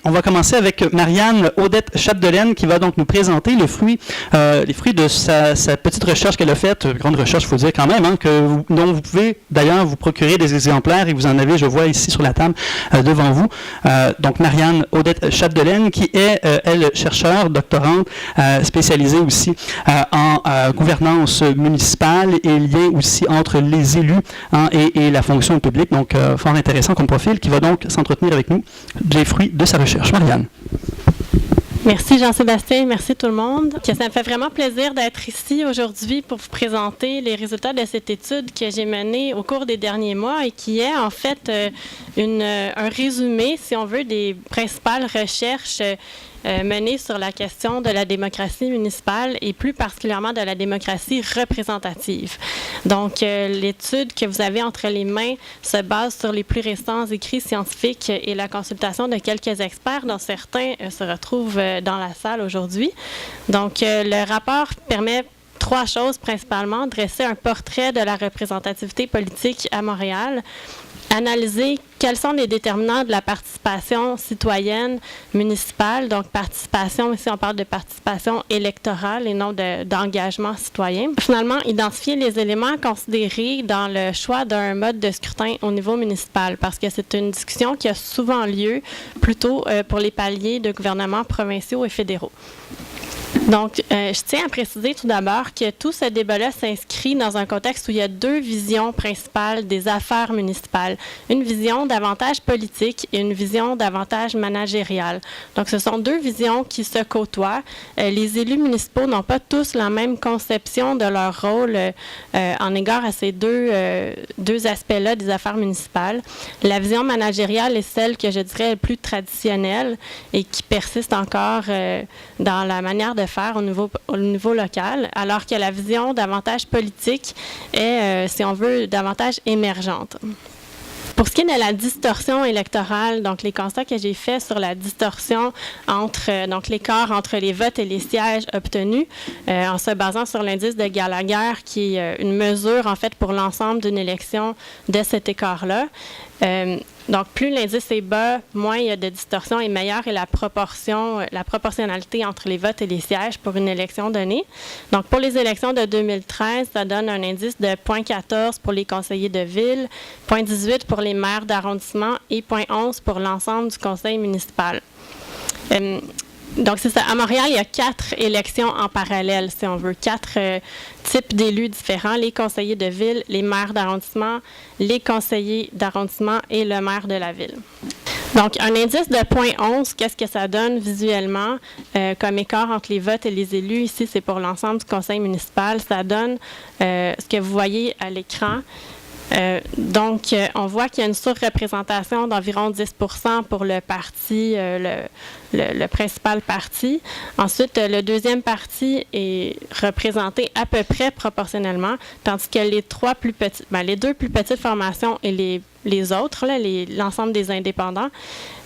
On va commencer avec Marianne Odette Chapdelaine qui va donc nous présenter les fruits de sa petite recherche qu'elle a faite, grande recherche, il faut dire quand même, hein, dont vous pouvez d'ailleurs vous procurer des exemplaires et vous en avez, je vois ici sur la table devant vous. Donc Marianne Odette Chapdelaine qui est, elle, chercheure, doctorante, spécialisée aussi en gouvernance municipale et lien aussi entre les élus hein, et la fonction publique. Donc fort intéressant comme profil qui va donc s'entretenir avec nous des fruits de sa recherche. Marianne. Merci Jean-Sébastien, merci tout le monde. Ça me fait vraiment plaisir d'être ici aujourd'hui pour vous présenter les résultats de cette étude que j'ai menée au cours des derniers mois et qui est en fait un résumé, si on veut, des principales recherches menées sur la question de la démocratie municipale et plus particulièrement de la démocratie représentative. Donc, l'étude que vous avez entre les mains se base sur les plus récents écrits scientifiques et la consultation de quelques experts, dont certains se retrouvent dans la salle aujourd'hui. Donc, le rapport permet trois choses principalement: dresser un portrait de la représentativité politique à Montréal, analyser quels sont les déterminants de la participation citoyenne municipale, donc participation, ici on parle de participation électorale et non d'engagement citoyen. Finalement, identifier les éléments à considérer dans le choix d'un mode de scrutin au niveau municipal, parce que c'est une discussion qui a souvent lieu plutôt pour les paliers de gouvernements provinciaux et fédéraux. Donc, je tiens à préciser tout d'abord que tout ce débat-là s'inscrit dans un contexte où il y a deux visions principales des affaires municipales. Une vision davantage politique et une vision davantage managériale. Donc, ce sont deux visions qui se côtoient. Les élus municipaux n'ont pas tous la même conception de leur rôle en égard à ces deux aspects-là des affaires municipales. La vision managériale est celle que je dirais est plus traditionnelle et qui persiste encore dans la manière de faire au niveau local, alors que la vision davantage politique est, si on veut, davantage émergente. Pour ce qui est de la distorsion électorale, donc les constats que j'ai faits sur la distorsion entre donc l'écart entre les votes et les sièges obtenus, en se basant sur l'indice de Gallagher, qui est une mesure en fait pour l'ensemble d'une élection de cet écart-là. Donc, plus l'indice est bas, moins il y a de distorsion et meilleure est la proportionnalité entre les votes et les sièges pour une élection donnée. Donc, pour les élections de 2013, ça donne un indice de 0,14 pour les conseillers de ville, 0,18 pour les maires d'arrondissement et 0,11 pour l'ensemble du conseil municipal. Donc, c'est ça. À Montréal, il y a 4 élections en parallèle, si on veut. 4 types d'élus différents: les conseillers de ville, les maires d'arrondissement, les conseillers d'arrondissement et le maire de la ville. Donc, un indice de 0,11, qu'est-ce que ça donne visuellement comme écart entre les votes et les élus? Ici, c'est pour l'ensemble du conseil municipal. Ça donne ce que vous voyez à l'écran. Donc, on voit qu'il y a une surreprésentation d'environ 10 pour le parti, le principal parti. Ensuite, le deuxième parti est représenté à peu près proportionnellement, tandis que les deux plus petites formations et les autres, l'ensemble des indépendants,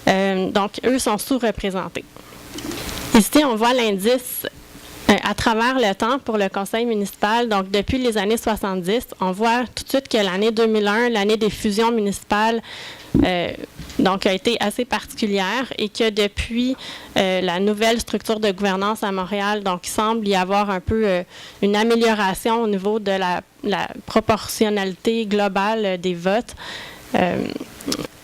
donc eux sont sous-représentés. Ici, on voit l'indice à travers le temps pour le conseil municipal. Donc, depuis les années 70, on voit tout de suite que l'année 2001, l'année des fusions municipales, donc a été assez particulière et que depuis la nouvelle structure de gouvernance à Montréal, donc il semble y avoir un peu une amélioration au niveau de la proportionnalité globale des votes.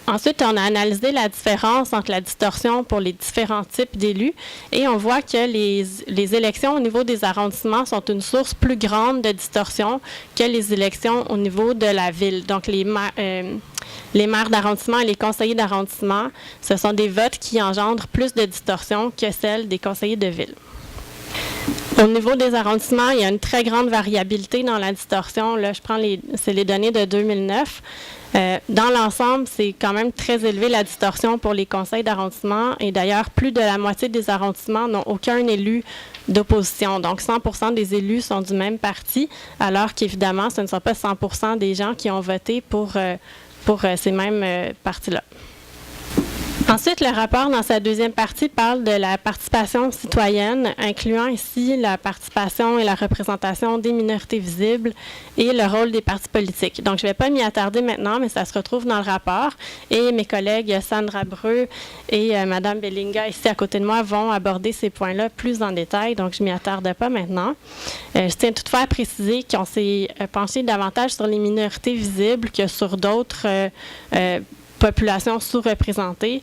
Ensuite, on a analysé la différence entre la distorsion pour les différents types d'élus et on voit que les élections au niveau des arrondissements sont une source plus grande de distorsion que les élections au niveau de la ville. Donc, les maires d'arrondissement et les conseillers d'arrondissement, ce sont des votes qui engendrent plus de distorsion que celles des conseillers de ville. Au niveau des arrondissements, il y a une très grande variabilité dans la distorsion. Là, c'est les données de 2009. Dans l'ensemble, c'est quand même très élevé la distorsion pour les conseils d'arrondissement et d'ailleurs, plus de la moitié des arrondissements n'ont aucun élu d'opposition. Donc, 100% des élus sont du même parti, alors qu'évidemment, ce ne sont pas 100% des gens qui ont voté pour ces mêmes partis-là. Ensuite, le rapport, dans sa deuxième partie, parle de la participation citoyenne, incluant ici la participation et la représentation des minorités visibles et le rôle des partis politiques. Donc, je ne vais pas m'y attarder maintenant, mais ça se retrouve dans le rapport. Et mes collègues Sandra Breu et Mme Bellinga, ici à côté de moi, vont aborder ces points-là plus en détail. Donc, je ne m'y attarde pas maintenant. Je tiens toutefois à préciser qu'on s'est penché davantage sur les minorités visibles que sur d'autres populations sous-représentées.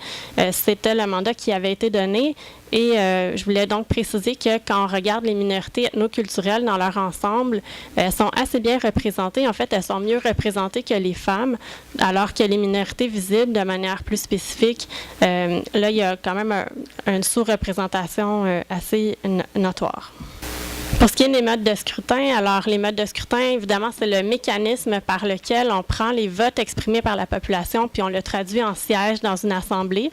C'était le mandat qui avait été donné et je voulais donc préciser que quand on regarde les minorités ethnoculturelles dans leur ensemble, elles sont assez bien représentées. En fait, elles sont mieux représentées que les femmes, alors que les minorités visibles, de manière plus spécifique, là, il y a quand même une sous-représentation assez notoire. Pour ce qui est des modes de scrutin, alors les modes de scrutin, évidemment, c'est le mécanisme par lequel on prend les votes exprimés par la population puis on le traduit en siège dans une assemblée.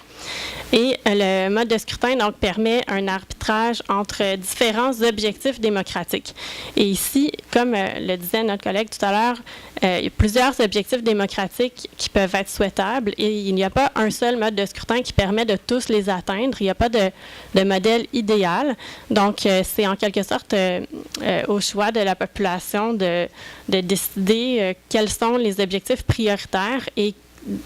Et le mode de scrutin, donc, permet un arbitrage entre différents objectifs démocratiques. Et ici, comme le disait notre collègue tout à l'heure, il y a plusieurs objectifs démocratiques qui peuvent être souhaitables et il n'y a pas un seul mode de scrutin qui permet de tous les atteindre. Il n'y a pas de modèle idéal. Donc, c'est en quelque sorte au choix de la population de décider quels sont les objectifs prioritaires et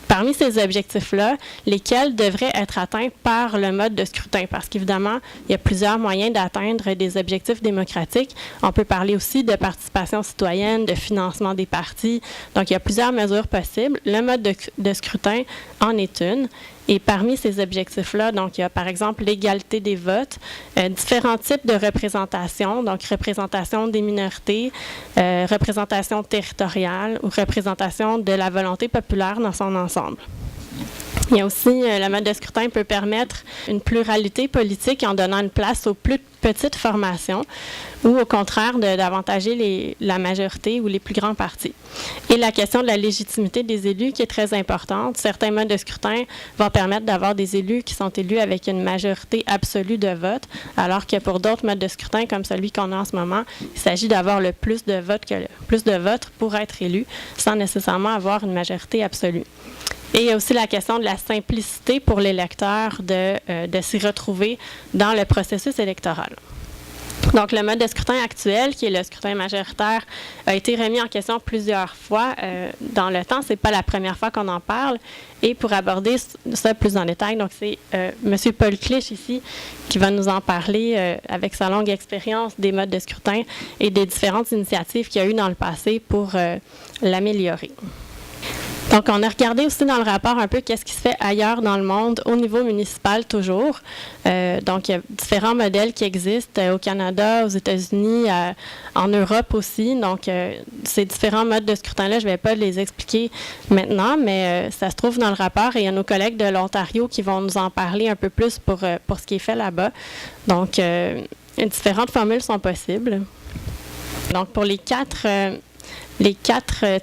parmi ces objectifs-là, lesquels devraient être atteints par le mode de scrutin? Parce qu'évidemment, il y a plusieurs moyens d'atteindre des objectifs démocratiques. On peut parler aussi de participation citoyenne, de financement des partis. Donc, il y a plusieurs mesures possibles. Le mode de scrutin en est une. Et parmi ces objectifs-là, donc, il y a par exemple l'égalité des votes, différents types de représentation, donc représentation des minorités, représentation territoriale ou représentation de la volonté populaire dans son ensemble. Il y a aussi, le mode de scrutin peut permettre une pluralité politique en donnant une place aux plus petites formations ou au contraire d'avantager la majorité ou les plus grands partis. Et la question de la légitimité des élus qui est très importante. Certains modes de scrutin vont permettre d'avoir des élus qui sont élus avec une majorité absolue de votes, alors que pour d'autres modes de scrutin comme celui qu'on a en ce moment, il s'agit d'avoir le plus de votes pour être élu sans nécessairement avoir une majorité absolue. Et il y a aussi la question de la simplicité pour l'électeur de s'y retrouver dans le processus électoral. Donc, le mode de scrutin actuel, qui est le scrutin majoritaire, a été remis en question plusieurs fois dans le temps. Ce n'est pas la première fois qu'on en parle. Et pour aborder ça plus en détail, donc c'est M. Paul Clich ici qui va nous en parler avec sa longue expérience des modes de scrutin et des différentes initiatives qu'il y a eu dans le passé pour l'améliorer. Donc, on a regardé aussi dans le rapport un peu qu'est-ce qui se fait ailleurs dans le monde, au niveau municipal toujours. Donc, il y a différents modèles qui existent au Canada, aux États-Unis, en Europe aussi. Donc, ces différents modes de scrutin-là, je ne vais pas les expliquer maintenant, mais ça se trouve dans le rapport et il y a nos collègues de l'Ontario qui vont nous en parler un peu plus pour ce qui est fait là-bas. Donc, différentes formules sont possibles. Donc, pour les quatre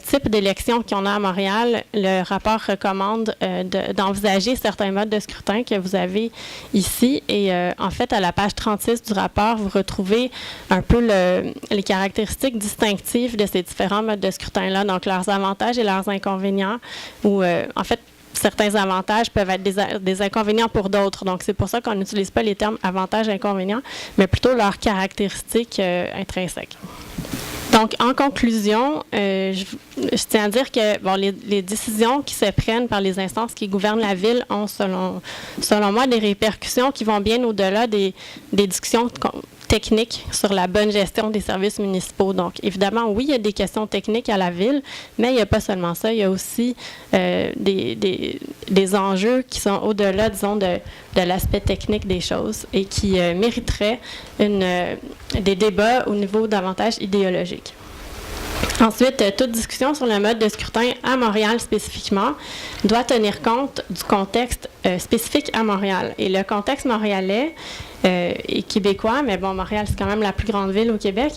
types d'élections qu'on a à Montréal, le rapport recommande d'envisager certains modes de scrutin que vous avez ici. Et en fait, à la page 36 du rapport, vous retrouvez un peu les caractéristiques distinctives de ces différents modes de scrutin-là, donc leurs avantages et leurs inconvénients, ou en fait, certains avantages peuvent être des inconvénients pour d'autres. Donc, c'est pour ça qu'on n'utilise pas les termes avantages et inconvénients, mais plutôt leurs caractéristiques intrinsèques. Donc, en conclusion, je tiens à dire que les décisions qui se prennent par les instances qui gouvernent la ville ont, selon moi, des répercussions qui vont bien au-delà des discussions techniques sur la bonne gestion des services municipaux. Donc, évidemment, oui, il y a des questions techniques à la ville, mais il n'y a pas seulement ça. Il y a aussi des enjeux qui sont au-delà, disons, de l'aspect technique des choses et qui mériteraient des débats au niveau davantage idéologique. Ensuite, toute discussion sur le mode de scrutin à Montréal spécifiquement doit tenir compte du contexte spécifique à Montréal. Et le contexte montréalais est québécois, mais bon, Montréal, c'est quand même la plus grande ville au Québec.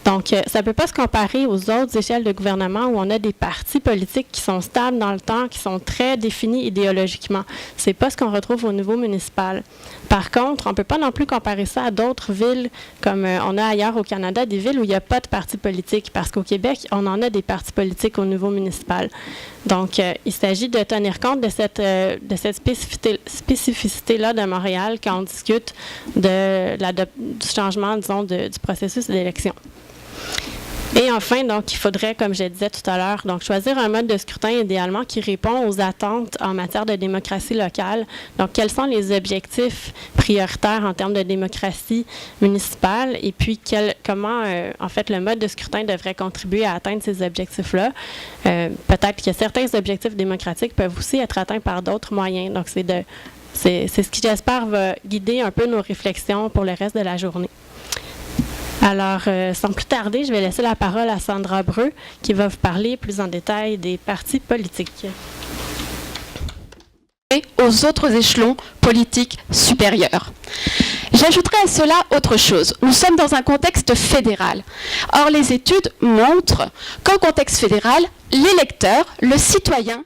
Donc, ça ne peut pas se comparer aux autres échelles de gouvernement où on a des partis politiques qui sont stables dans le temps, qui sont très définis idéologiquement. Ce n'est pas ce qu'on retrouve au niveau municipal. Par contre, on ne peut pas non plus comparer ça à d'autres villes comme on a ailleurs au Canada, des villes où il n'y a pas de partis politiques, parce qu'au Québec, on en a des partis politiques au niveau municipal. Donc, il s'agit de tenir compte de cette spécificité-là de Montréal quand on discute du changement, disons, du processus d'élection. Et enfin, donc, il faudrait, comme je disais tout à l'heure, donc choisir un mode de scrutin idéalement qui répond aux attentes en matière de démocratie locale. Donc, quels sont les objectifs prioritaires en termes de démocratie municipale et puis comment, en fait, le mode de scrutin devrait contribuer à atteindre ces objectifs-là. Peut-être que certains objectifs démocratiques peuvent aussi être atteints par d'autres moyens. Donc, c'est ce qui, j'espère, va guider un peu nos réflexions pour le reste de la journée. Alors, sans plus tarder, je vais laisser la parole à Sandra Breu, qui va vous parler plus en détail des partis politiques. Et aux autres échelons politiques supérieurs. J'ajouterai à cela autre chose. Nous sommes dans un contexte fédéral. Or, les études montrent qu'en contexte fédéral, l'électeur, le citoyen,